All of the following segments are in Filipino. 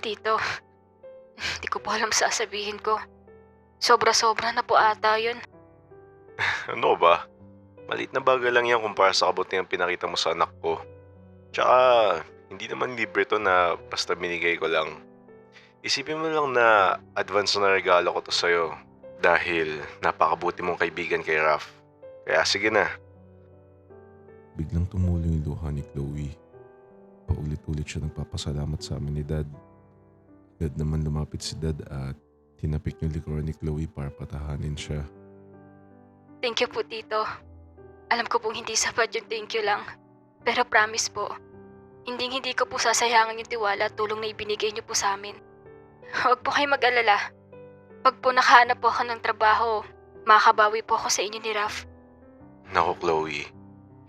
Tito. Hindi ko po alam sasabihin ko. Sobra-sobra na po ata yun. Ano ba? Maliit na bagay lang yan kumpara sa kabutihan pinakita mo sa anak ko. Tsaka, hindi naman libre to na basta binigay ko lang. Isipin mo lang na advance na regalo ko to sa'yo. Dahil napakabuti mong kaibigan kay Raf. Kaya sige na. Biglang tumulo yung luha ni Chloe. Paulit-ulit siya nagpapasalamat sa amin ni Dad. Agad naman lumapit si Dad at tinapik yung likuran ni Chloe para patahanin siya. Thank you po, Tito. Alam ko pong hindi sapat yung thank you lang. Pero promise po, hindi ko po sasayangin yung tiwala at tulong na ibinigay niyo po sa amin. Huwag po kayo mag-alala. Pag po nakahanap po ako ng trabaho, makakabawi po ako sa inyo ni Raf. Naku Chloe,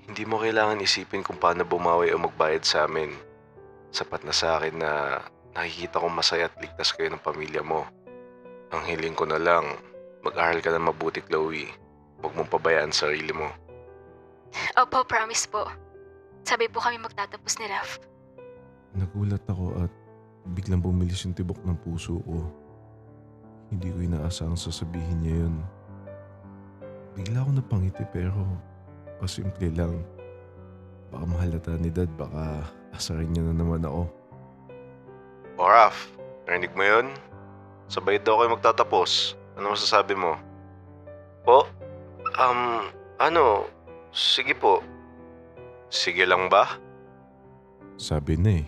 hindi mo kailangan isipin kung paano bumawi o magbayad sa amin. Sapat na sa akin na nakikita kong masaya at ligtas kayo ng pamilya mo. Ang hiling ko na lang, mag-aral ka na mabuti Chloe. Huwag mong pabayaan sarili mo. Opo, promise po. Sabi po kami magtatapos ni Raf. Nagulat ako at biglang bumilis yung tibok ng puso ko. Hindi ko inaasahang sasabihin niya yun. Bigla ako napangiti pero pasimple lang. Baka mahalata ni Dad, baka asarin niya na naman ako. O Raf, narinig mo yun? Sabay daw kayo magtatapos. Ano masasabi mo? Po? Sige po. Sige lang ba? Sabi na eh.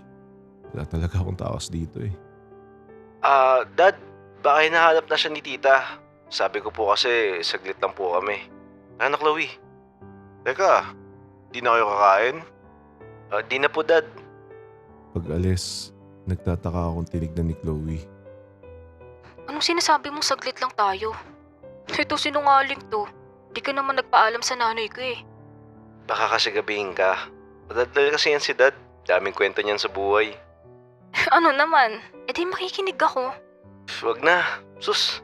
Wala talaga akong takas dito eh. Dad, baka hinahanap na siya ni tita. Sabi ko po kasi saglit lang po kami. Ano Chloe? Teka, di na kayo kakain? Di na po dad. Pag alis, nagtataka akong tinignan ni Chloe. Anong sinasabi mong saglit lang tayo? Ito sinungaling to. Di ka naman nagpaalam sa nanay ko eh. Baka kasi gabihin ka. Madadal kasi yan si dad. Daming kwento niyan sa buhay. Ano naman? E di makikinig ako. Wag na. Sus.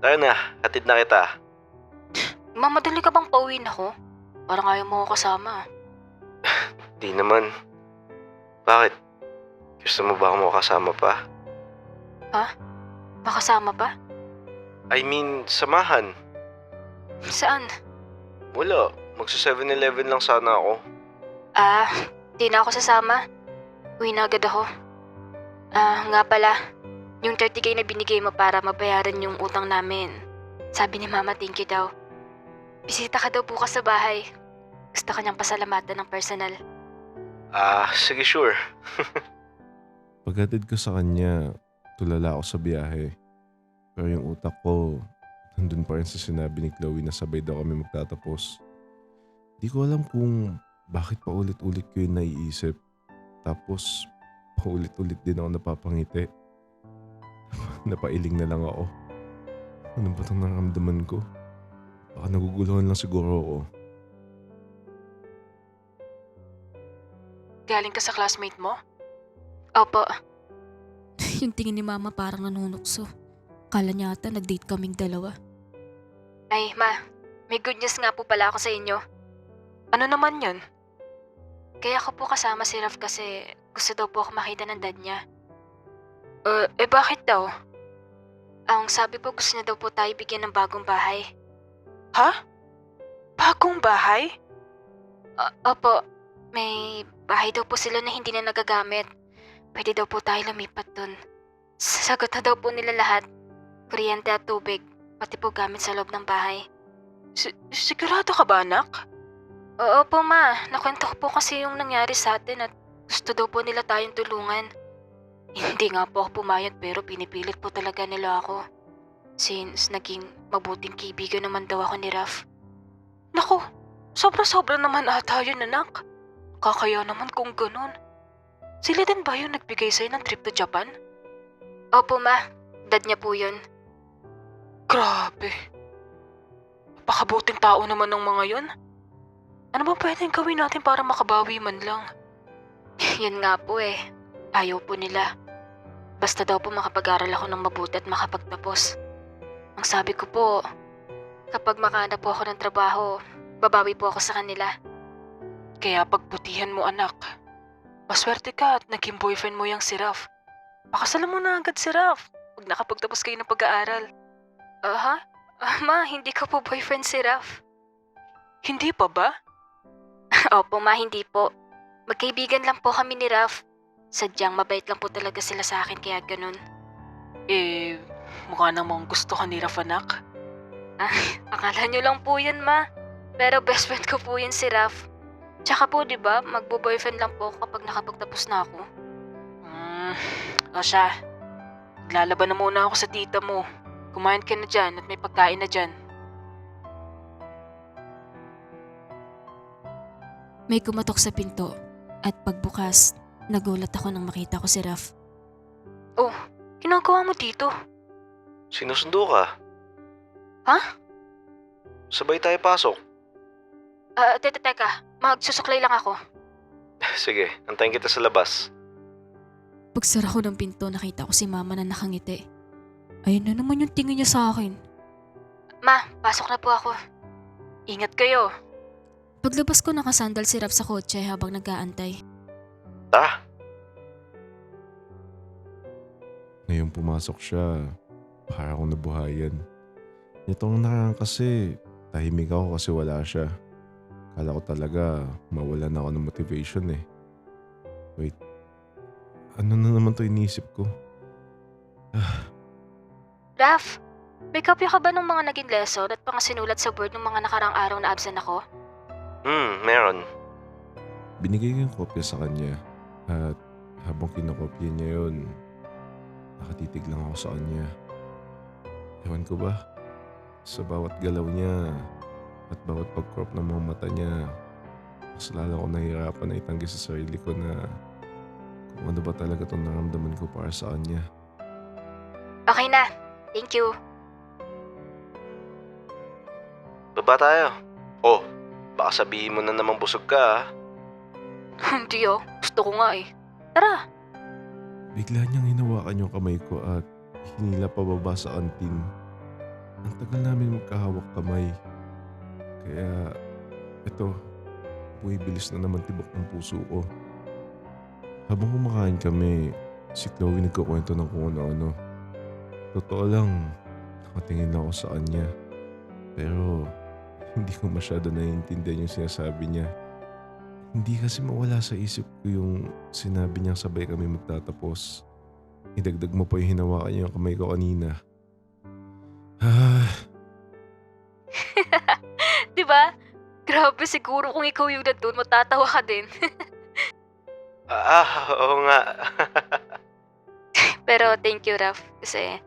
Tara na, hatid na kita. Mamadali ka bang pauwiin ako? Parang ayaw mo ako kasama. Di naman. Bakit? Gusto mo ba ako makasama pa? Makasama pa? I mean, samahan. Saan? Wala. Magsa 7-Eleven lang sana ako. Di na ako sasama. Uwi na agad ako. Nga pala. Yung 30K na binigay mo para mabayaran yung utang namin. Sabi ni Mama, thank you daw. Bisita ka daw bukas sa bahay. Gusto ka niyang pasalamatan ng personal. Sige sure. Paghatid ko sa kanya, tulala ako sa biyahe. Pero yung utak ko, nandun pa rin sa sinabi ni Chloe na sabay daw kami magtatapos. Di ko alam kung bakit paulit-ulit ko yung naiisip. Tapos, paulit-ulit din ako napapangiti. Napailing na lang ako. Ano ba itong naramdaman ko? Baka naguguluhan lang siguro ako. Galing ka sa classmate mo? Opo. Yung tingin ni Mama parang nanunukso. Kala niya ata nag-date kaming dalawa. Ay, Ma. May good news nga po pala ako sa inyo. Ano naman yun? Kaya ako po kasama si Raf kasi gusto daw po ako makita ng dad niya. Bakit daw? Ang sabi po gusto niya daw po tayo bigyan ng bagong bahay. Ha? Bagong bahay? Opo. May bahay daw po sila na hindi na nagagamit. Pwede daw po tayo lumipat dun. Sasagot na daw po nila lahat. Kuryente at tubig, pati po gamit sa loob ng bahay. Sigurado ka ba, anak? Oo po, Ma. Nakwento ko po kasi yung nangyari sa atin at gusto daw po nila tayong tulungan. Hindi nga po ako pumayag pero pinipilit po talaga nila ako. Since naging mabuting kaibigan naman daw ako ni Raf. Naku, sobra-sobra naman ata yun, anak. Kakaya naman kung ganun. Sila din ba yung nagbigay sa'yo ng trip to Japan? Opo, Ma. Dad niya po yun. Grabe. Napakabuting tao naman ng mga yun. Ano ba pwedeng gawin natin para makabawi man lang? Yun nga po eh. Ayaw po nila. Basta daw po makapag-aral ako ng mabuti at makapagtapos. Ang sabi ko po, kapag makahanap po ako ng trabaho, babawi po ako sa kanila. Kaya pagbutihan mo, anak. Maswerte ka at naging boyfriend mo yung si Raf. Pakasalan mo na agad si Raf pag nakapagtapos kayo ng pag-aaral. Ha? Ma, hindi ko po boyfriend si Raf. Hindi pa ba? Opo, ma, hindi po. Magkaibigan lang po kami ni Raf. Sadyang mabait lang po talaga sila sa akin kaya ganun. Mukha namang gusto ka ni Raf, anak. Akala nyo lang po yun, ma. Pero best friend ko po yun si Raf. Tsaka po, di ba, magbo-boyfriend lang po kapag nakapagtapos na ako. O siya, maglalaban na muna ako sa tita mo. Kumain ka na dyan at may pagkain na dyan. May kumatok sa pinto at pagbukas, nagulat ako nang makita ko si Raf. Oh, ginagawa mo dito? Sinusundo ka? Ha? Sabay tayo pasok. Teka, magsusuklay lang ako. Sige, antayin kita sa labas. Pagsara ko ng pinto, nakita ko si Mama na nakangiti. Ayun na naman yung tingin niya sa akin. Ma, pasok na po ako. Ingat kayo. Paglabas ko, nakasandal si Raf sa kotse habang nag-aantay. Tara. Ngayong pumasok siya, para akong nabuhayan. Nitong nakaraan kasi, tahimik ako kasi wala siya. Kala ko talaga mawalan ako ng motivation eh. Wait, ano na naman to iniisip ko? Raf, may kopya ka ba ng mga naging lesson at mga sinulat sa board ng mga nakarang araw na absent ako? Meron. Binigay ko yung kopya sa kanya at habang kinokopya niya yun, nakatitig lang ako sa kanya. Ewan ko ba, sa bawat galaw niya at bawat pag-crop ng mga mata niya, mas lalo ako nahihirapan na itanggi sa sarili ko na kung ano ba talaga itong naramdaman ko para sa kanya. Okay na. Thank you. Baba tayo. Oh, baka sabihin mo na namang busog ka ah. Hindi oh. Gusto ko nga eh. Tara. Bigla niyang hinawakan yung kamay ko at hinila pababa sa kantin. Ang tagal namin magkahawak kamay. Kaya, eto, bumibilis na naman tibok ng puso ko. Habang kumakain kami, si Chloe nagkukwento ng kung ano-ano. Totoo lang, nakatingin lang ako sa kanya. Pero, hindi ko masyado naiintindihan yung sinasabi niya. Hindi kasi mawala sa isip ko yung sinabi niyang sabay kami magtatapos. Idagdag mo pa yung hinawakan niya yung kamay ko kanina. Diba? Grabe, siguro kung ikaw yung nandun, matatawa ka din. Oo nga. Pero thank you, Raf. Kasi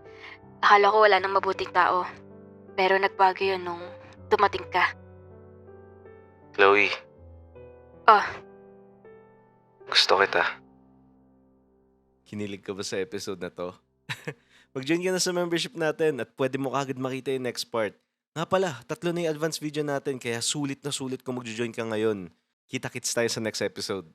akala ko wala nang mabuting tao. Pero nagbago yun nung dumating ka. Chloe, Oh, gusto kita. Kinilig ka ba sa episode na to? Mag-join ka na sa membership natin at pwede mo kagad makita yung next part. Nga pala, 3 na yung advance video natin kaya sulit na sulit kung mag-join ka ngayon. Kita-kits tayo sa next episode.